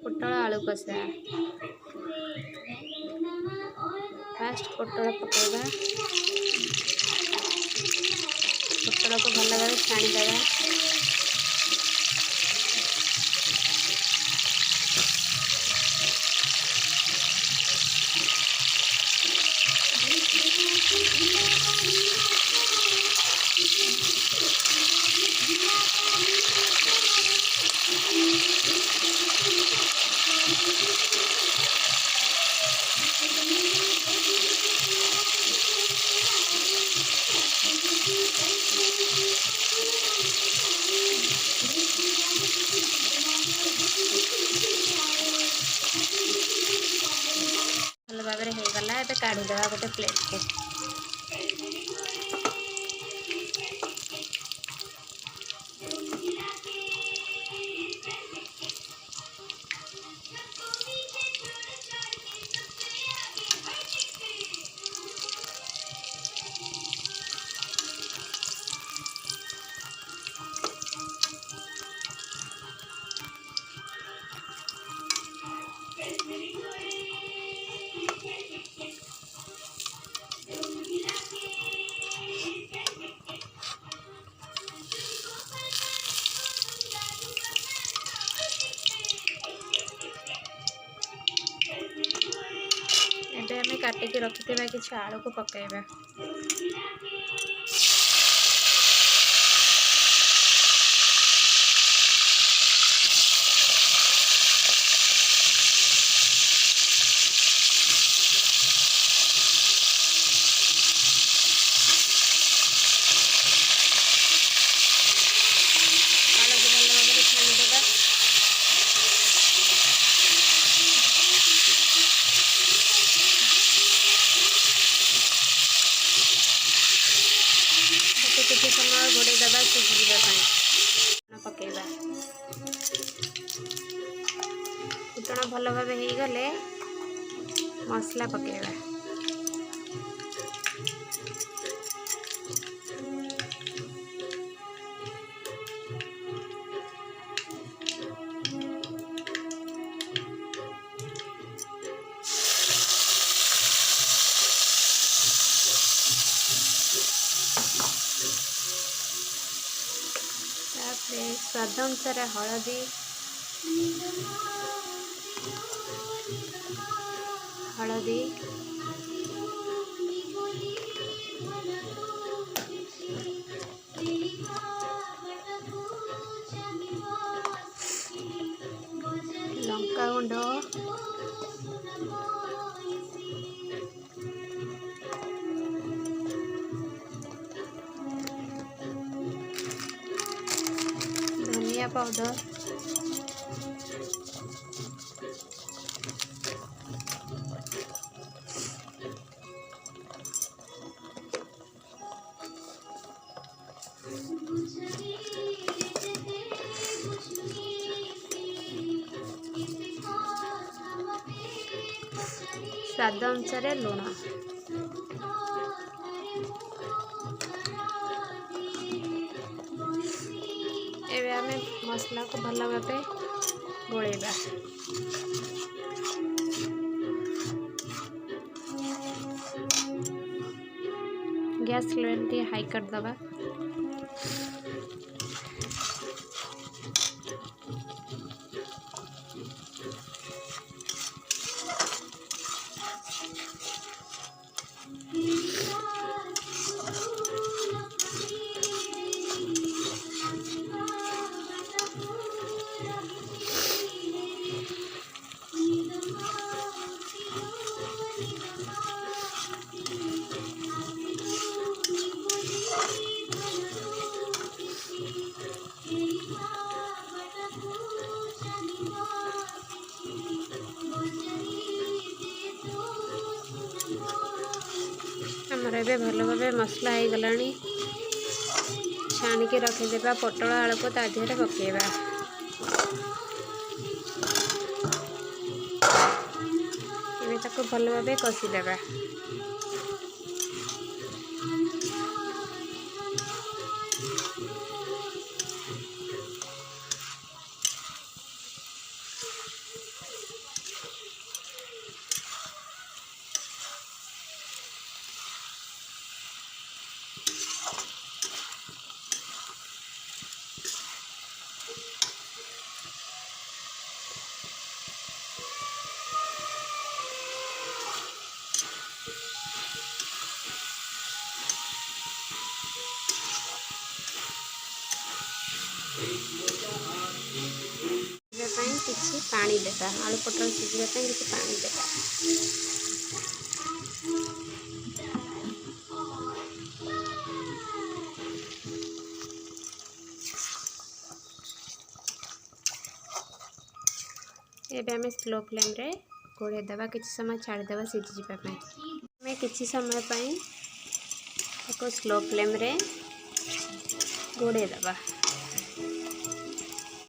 पोटल आलू कषा फास्ट पोटल पकेबा पोटल को भल भाव छाणीदेवा भल भाव में होगला ए काढ़ीदेवा गोटे प्लेट को एबे काटिकी रखिथिबा किछि आलू को पकेबा किसी समय घोड़े दबा सीझा पकेबा फुटण भल भाव हो गले मसला पकेबा स्वाद अनुसार हलदी लंका गुंड धनिया पाउडर स्वाद अनुसार लुण एबे आमे मसला को भल भाव गोलेबा गैस फ्लेम टी हाई कर दबा आमर ए भल भाव मसला हो गला छाणिकी रखिदेबा पोटल आलू को ता देहरे पकेबा एबे ताको भल भाव कषिदेबा किसी पानी देता आलू पटल सिझापी किसी पानी देता। एबे आम स्लो फ्लेम रे घोड़े देवा किसी समय छाड़ीदेवा सीझी जावाई। आम किसी समय स्लो फ्लेम रे घोड़े देवा।